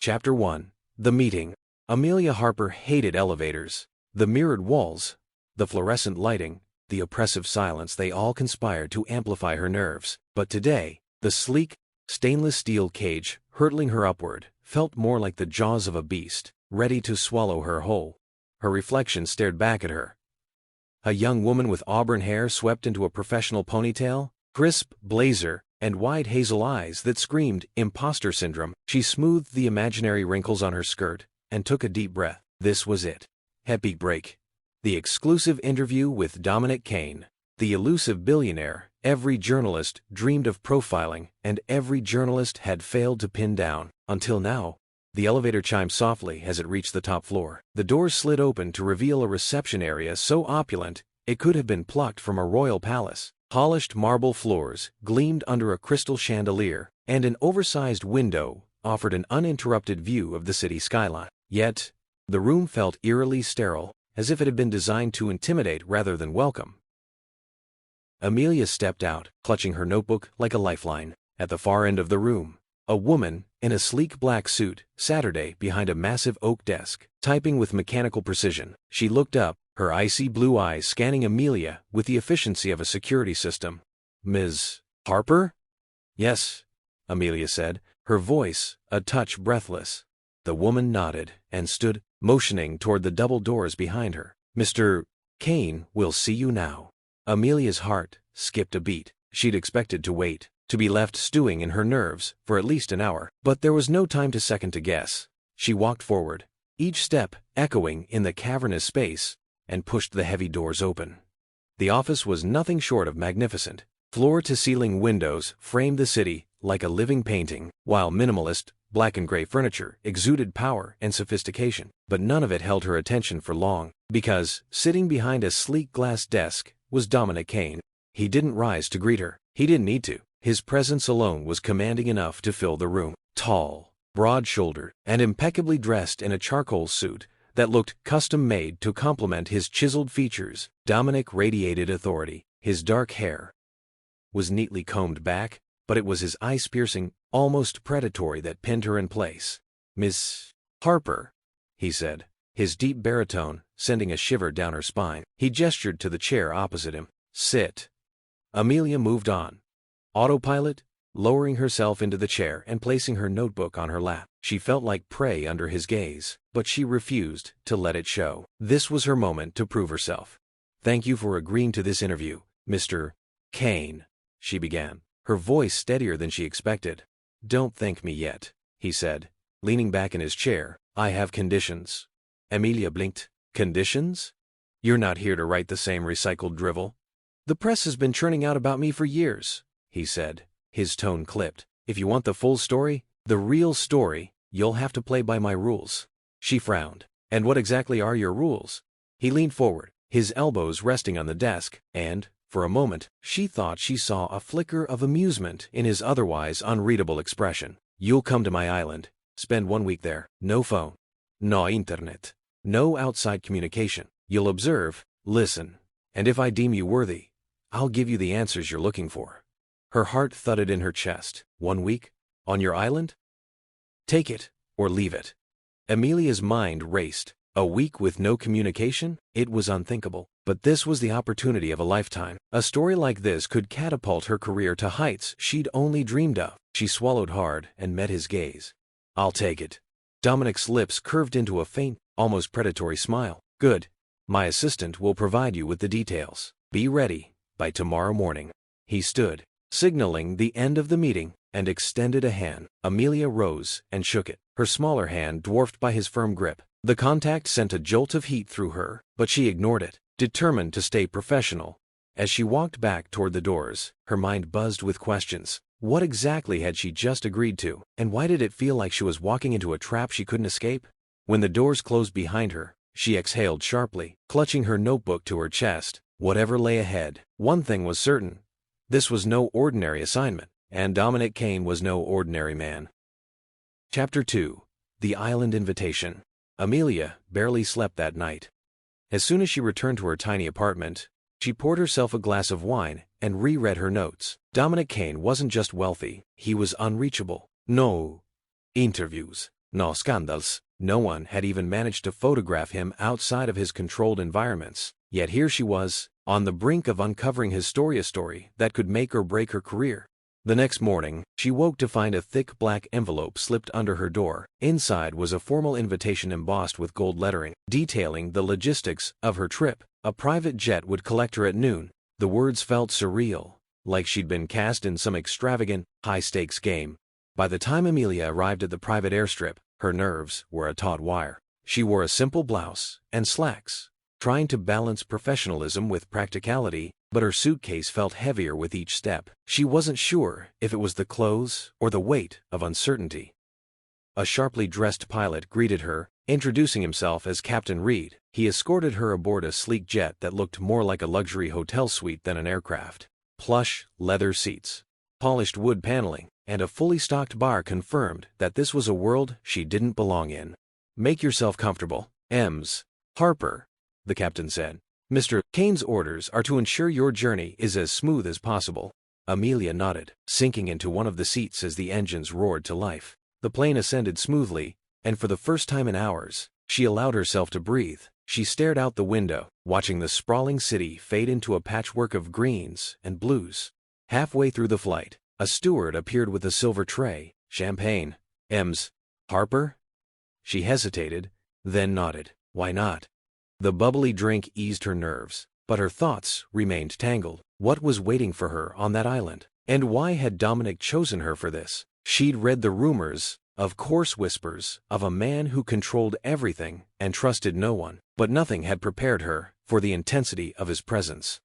Chapter 1. The Meeting. Amelia Harper hated elevators. The mirrored walls, the fluorescent lighting, the oppressive silence, they all conspired to amplify her nerves. But today, the sleek, stainless steel cage, hurtling her upward, felt more like the jaws of a beast, ready to swallow her whole. Her reflection stared back at her. A young woman with auburn hair swept into a professional ponytail, crisp blazer, and wide hazel eyes that screamed imposter syndrome. She smoothed the imaginary wrinkles on her skirt and took a deep breath. This was it. Epic break. The exclusive interview with Dominic Kane, the elusive billionaire every journalist dreamed of profiling and every journalist had failed to pin down. Until now. The elevator chimed softly as it reached the top floor. The doors slid open to reveal a reception area so opulent it could have been plucked from a royal palace. Polished marble floors gleamed under a crystal chandelier, and an oversized window offered an uninterrupted view of the city skyline. Yet, the room felt eerily sterile, as if it had been designed to intimidate rather than welcome. Amelia stepped out, clutching her notebook like a lifeline. At the far end of the room, a woman, in a sleek black suit, sat behind a massive oak desk, typing with mechanical precision. She looked up, her icy blue eyes scanning Amelia with the efficiency of a security system. "Ms. Harper?" "Yes," Amelia said, her voice a touch breathless. The woman nodded and stood, motioning toward the double doors behind her. "Mr. Kane will see you now." Amelia's heart skipped a beat. She'd expected to wait, to be left stewing in her nerves for at least an hour. But there was no time to second to guess. She walked forward, each step echoing in the cavernous space, and pushed the heavy doors open. The office was nothing short of magnificent. Floor-to-ceiling windows framed the city like a living painting, while minimalist, black and gray furniture exuded power and sophistication. But none of it held her attention for long, because, sitting behind a sleek glass desk, was Dominic Kane. He didn't rise to greet her. He didn't need to. His presence alone was commanding enough to fill the room. Tall, broad-shouldered, and impeccably dressed in a charcoal suit that looked custom-made to complement his chiseled features, Dominic radiated authority. His dark hair was neatly combed back, but it was his eyes-piercing, almost predatory, that pinned her in place. "Miss Harper," he said, his deep baritone sending a shiver down her spine. He gestured to the chair opposite him. "Sit." Amelia moved on. Autopilot, lowering herself into the chair and placing her notebook on her lap. She felt like prey under his gaze, but she refused to let it show. This was her moment to prove herself. "Thank you for agreeing to this interview, Mr. Kane," she began, her voice steadier than she expected. "Don't thank me yet," he said, leaning back in his chair. "I have conditions." Amelia blinked. "Conditions? You're not here to write the same recycled drivel." "The press has been churning out about me for years," he said, his tone clipped. "If you want the full story, the real story, you'll have to play by my rules." She frowned. "And what exactly are your rules?" He leaned forward, his elbows resting on the desk, and, for a moment, she thought she saw a flicker of amusement in his otherwise unreadable expression. "You'll come to my island, spend 1 week there, no phone, no internet, no outside communication. You'll observe, listen, and if I deem you worthy, I'll give you the answers you're looking for." Her heart thudded in her chest. 1 week? On your island? Take it, or leave it. Amelia's mind raced. A week with no communication? It was unthinkable. But this was the opportunity of a lifetime. A story like this could catapult her career to heights she'd only dreamed of. She swallowed hard and met his gaze. "I'll take it." Dominic's lips curved into a faint, almost predatory smile. "Good. My assistant will provide you with the details. Be ready by tomorrow morning." He stood, signaling the end of the meeting, and extended a hand. Amelia rose and shook it, her smaller hand dwarfed by his firm grip. The contact sent a jolt of heat through her, but she ignored it, determined to stay professional. As she walked back toward the doors, her mind buzzed with questions. What exactly had she just agreed to, and why did it feel like she was walking into a trap she couldn't escape? When the doors closed behind her, she exhaled sharply, clutching her notebook to her chest. Whatever lay ahead, one thing was certain. This was no ordinary assignment, and Dominic Kane was no ordinary man. Chapter 2. The Island Invitation. Amelia barely slept that night. As soon as she returned to her tiny apartment, she poured herself a glass of wine and reread her notes. Dominic Kane wasn't just wealthy, he was unreachable. No interviews. no scandals. No one had even managed to photograph him outside of his controlled environments. Yet here she was, on the brink of uncovering his story that could make or break her career. The next morning, she woke to find a thick black envelope slipped under her door. Inside was a formal invitation embossed with gold lettering, detailing the logistics of her trip. A private jet would collect her at noon. The words felt surreal, like she'd been cast in some extravagant, high-stakes game. By the time Amelia arrived at the private airstrip, her nerves were a taut wire. She wore a simple blouse and slacks, trying to balance professionalism with practicality, but her suitcase felt heavier with each step. She wasn't sure if it was the clothes or the weight of uncertainty. A sharply dressed pilot greeted her, introducing himself as Captain Reed. He escorted her aboard a sleek jet that looked more like a luxury hotel suite than an aircraft. Plush, leather seats, polished wood paneling, and a fully stocked bar confirmed that this was a world she didn't belong in. "Make yourself comfortable, Ms. Harper," the captain said. "Mr. Kane's orders are to ensure your journey is as smooth as possible." Amelia nodded, sinking into one of the seats as the engines roared to life. The plane ascended smoothly, and for the first time in hours, she allowed herself to breathe. She stared out the window, watching the sprawling city fade into a patchwork of greens and blues. Halfway through the flight, a steward appeared with a silver tray. "Champagne, Ms. Harper?" She hesitated, then nodded. "Why not?" The bubbly drink eased her nerves, but her thoughts remained tangled. What was waiting for her on that island? And why had Dominic chosen her for this? She'd read the rumors, of course whispers, of a man who controlled everything and trusted no one, but nothing had prepared her for the intensity of his presence.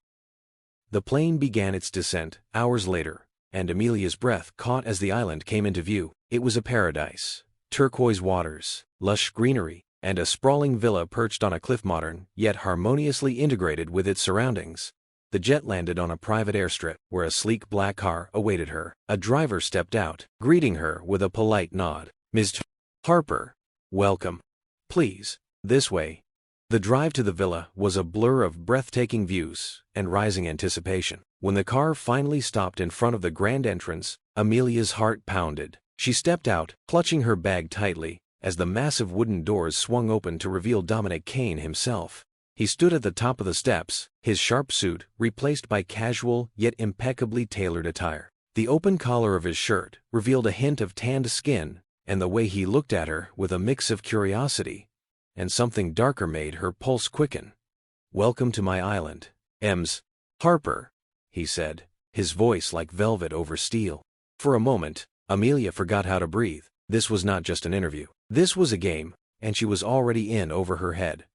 The plane began its descent hours later, and Amelia's breath caught as the island came into view. It was a paradise. Turquoise waters, lush greenery, and a sprawling villa perched on a cliff, modern, yet harmoniously integrated with its surroundings. The jet landed on a private airstrip, where a sleek black car awaited her. A driver stepped out, greeting her with a polite nod. "Ms. Harper, welcome. Please, this way." The drive to the villa was a blur of breathtaking views and rising anticipation. When the car finally stopped in front of the grand entrance, Amelia's heart pounded. She stepped out, clutching her bag tightly, as the massive wooden doors swung open to reveal Dominic Kane himself. He stood at the top of the steps, his sharp suit replaced by casual yet impeccably tailored attire. The open collar of his shirt revealed a hint of tanned skin, and the way he looked at her with a mix of curiosity and something darker made her pulse quicken. "Welcome to my island, Ms. Harper," he said, his voice like velvet over steel. For a moment, Amelia forgot how to breathe. This was not just an interview. This was a game, and she was already in over her head.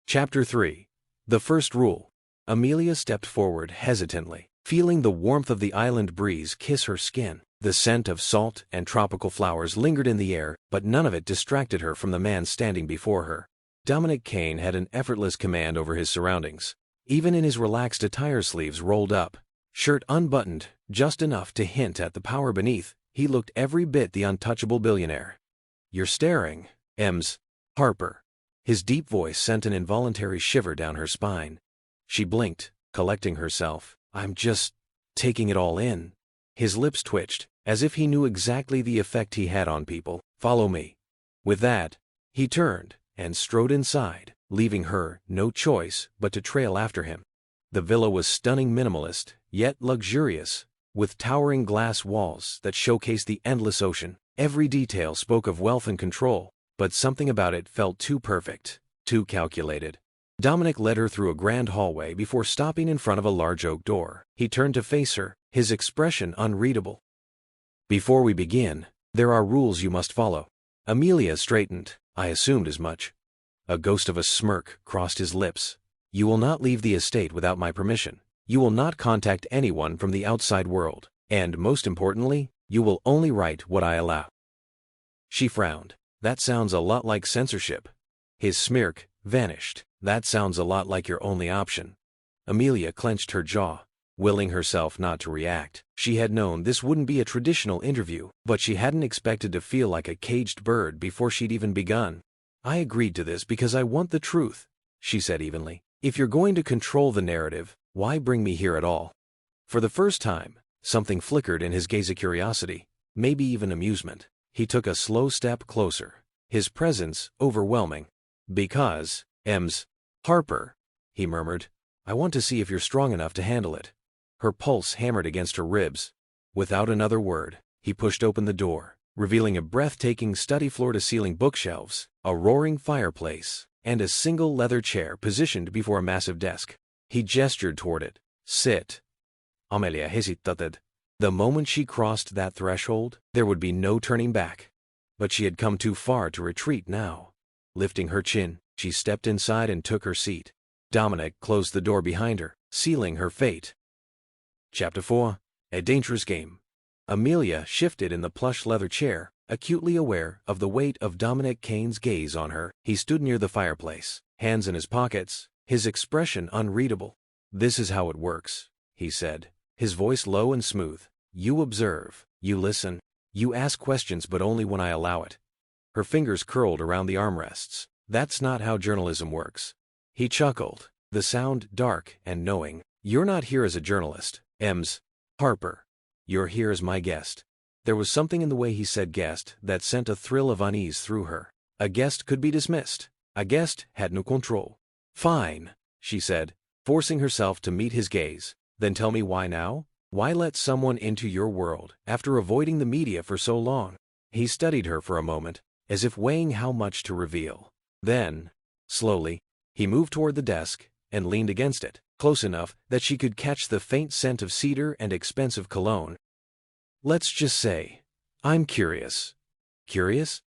Chapter 3. The First Rule. Amelia stepped forward hesitantly, feeling the warmth of the island breeze kiss her skin. The scent of salt and tropical flowers lingered in the air, but none of it distracted her from the man standing before her. Dominic Kane had an effortless command over his surroundings. Even in his relaxed attire, sleeves rolled up, shirt unbuttoned, just enough to hint at the power beneath, he looked every bit the untouchable billionaire. "You're staring, Ms. Harper." His deep voice sent an involuntary shiver down her spine. She blinked, collecting herself. "I'm just taking it all in." His lips twitched, as if he knew exactly the effect he had on people. "Follow me." With that, he turned and strode inside, leaving her no choice but to trail after him. The villa was stunning, minimalist, yet luxurious, with towering glass walls that showcased the endless ocean. Every detail spoke of wealth and control, but something about it felt too perfect, too calculated. Dominic led her through a grand hallway before stopping in front of a large oak door. He turned to face her, his expression unreadable. "Before we begin, there are rules you must follow." Amelia straightened. "I assumed as much." A ghost of a smirk crossed his lips. "You will not leave the estate without my permission. You will not contact anyone from the outside world. And most importantly, you will only write what I allow." She frowned. "That sounds a lot like censorship." His smirk vanished. "That sounds a lot like your only option." Amelia clenched her jaw, willing herself not to react. She had known this wouldn't be a traditional interview, but she hadn't expected to feel like a caged bird before she'd even begun. "I agreed to this because I want the truth," she said evenly. "If you're going to control the narrative, why bring me here at all?" For the first time, something flickered in his gaze of curiosity, maybe even amusement. He took a slow step closer, his presence overwhelming. "Because, Ms. Harper," he murmured, "I want to see if you're strong enough to handle it." Her pulse hammered against her ribs. Without another word, he pushed open the door, revealing a breathtaking study floor-to-ceiling bookshelves, a roaring fireplace, and a single leather chair positioned before a massive desk. He gestured toward it. "Sit." Amelia hesitated. The moment she crossed that threshold, there would be no turning back. But she had come too far to retreat now. Lifting her chin, she stepped inside and took her seat. Dominic closed the door behind her, sealing her fate. Chapter 4. A Dangerous Game. Amelia shifted in the plush leather chair, acutely aware of the weight of Dominic Kane's gaze on her. He stood near the fireplace, hands in his pockets, his expression unreadable. "This is how it works," he said, his voice low and smooth. "You observe, you listen, you ask questions, but only when I allow it." Her fingers curled around the armrests. "That's not how journalism works." He chuckled, the sound dark and knowing. "You're not here as a journalist, Ms. Harper. You're here as my guest." There was something in the way he said guest that sent a thrill of unease through her. A guest could be dismissed. A guest had no control. "Fine," she said, forcing herself to meet his gaze. "Then tell me why now? Why let someone into your world after avoiding the media for so long?" He studied her for a moment, as if weighing how much to reveal. Then, slowly, he moved toward the desk and leaned against it, close enough that she could catch the faint scent of cedar and expensive cologne. "Let's just say, I'm curious." "Curious?"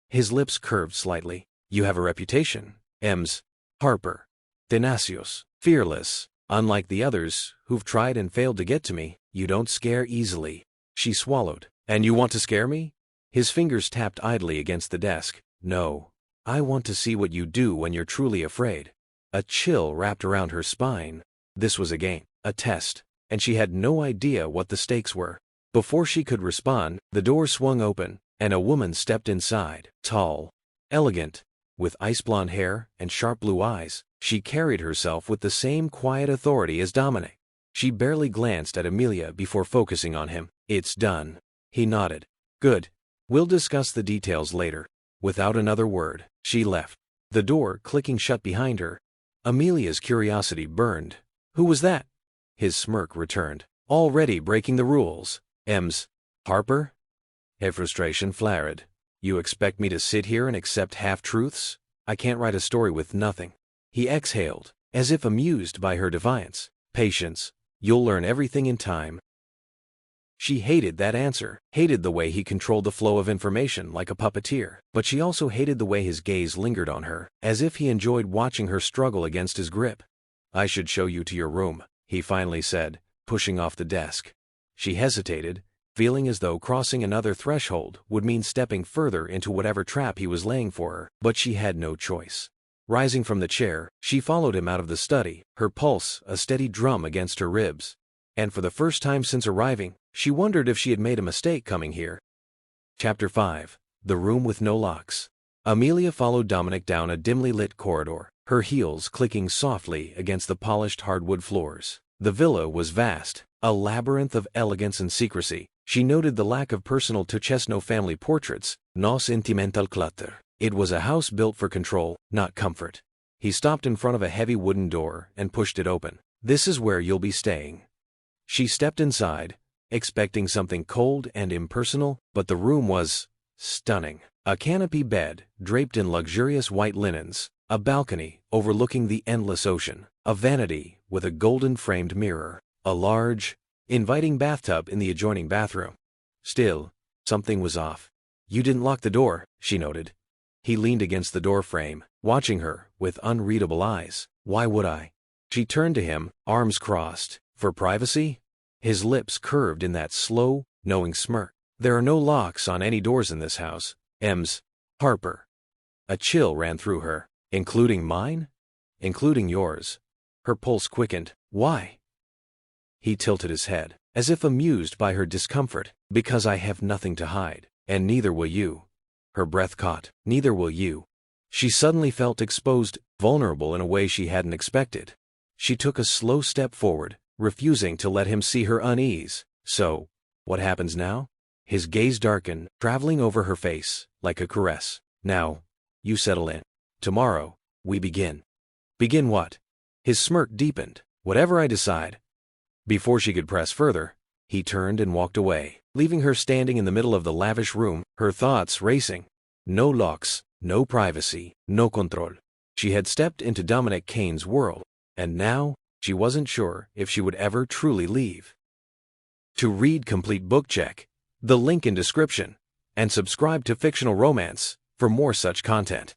His lips curved slightly. "You have a reputation, Ms. Harper. Tenacious, fearless. Unlike the others who've tried and failed to get to me, you don't scare easily." She swallowed. "And you want to scare me?" His fingers tapped idly against the desk. "No. I want to see what you do when you're truly afraid." A chill wrapped around her spine. This was a game, a test, and she had no idea what the stakes were. Before she could respond, the door swung open, and a woman stepped inside. Tall, elegant, with ice-blonde hair and sharp blue eyes, she carried herself with the same quiet authority as Dominic. She barely glanced at Amelia before focusing on him. "It's done." He nodded. "Good. We'll discuss the details later." Without another word, she left, the door clicking shut behind her. Amelia's curiosity burned. "Who was that?" His smirk returned. "Already breaking the rules, Ms. Harper?" Her frustration flared. "You expect me to sit here and accept half-truths? I can't write a story with nothing." He exhaled, as if amused by her defiance. "Patience. You'll learn everything in time." She hated that answer, hated the way he controlled the flow of information like a puppeteer, but she also hated the way his gaze lingered on her, as if he enjoyed watching her struggle against his grip. "I should show you to your room," he finally said, pushing off the desk. She hesitated, feeling as though crossing another threshold would mean stepping further into whatever trap he was laying for her, but she had no choice. Rising from the chair, she followed him out of the study, her pulse a steady drum against her ribs. And for the first time since arriving, she wondered if she had made a mistake coming here. Chapter 5. The Room with No Locks. Amelia followed Dominic down a dimly lit corridor, her heels clicking softly against the polished hardwood floors. The villa was vast, a labyrinth of elegance and secrecy. She noted the lack of personal touches, no family portraits, no sentimental clutter. It was a house built for control, not comfort. He stopped in front of a heavy wooden door and pushed it open. "This is where you'll be staying." She stepped inside, expecting something cold and impersonal, but the room was stunning. A canopy bed, draped in luxurious white linens, a balcony overlooking the endless ocean, a vanity with a golden-framed mirror, a large, inviting bathtub in the adjoining bathroom. Still, something was off. "You didn't lock the door," she noted. He leaned against the doorframe, watching her with unreadable eyes. "Why would I?" She turned to him, arms crossed. "For privacy?" His lips curved in that slow, knowing smirk. "There are no locks on any doors in this house, Ms. Harper." A chill ran through her. "Including mine?" "Including yours." Her pulse quickened. "Why?" He tilted his head, as if amused by her discomfort. "Because I have nothing to hide, and neither will you." Her breath caught. "Neither will you." She suddenly felt exposed, vulnerable in a way she hadn't expected. She took a slow step forward, refusing to let him see her unease. "So, what happens now?" His gaze darkened, traveling over her face, like a caress. Now, you settle in. Tomorrow, we begin. Begin what? His smirk deepened. Whatever I decide. Before she could press further, he turned and walked away, leaving her standing in the middle of the lavish room, her thoughts racing. No locks, no privacy, no control. She had stepped into Dominic Kane's world, and now, she wasn't sure if she would ever truly leave. To read complete book, check the link in description, and subscribe to Fictional Romance for more such content.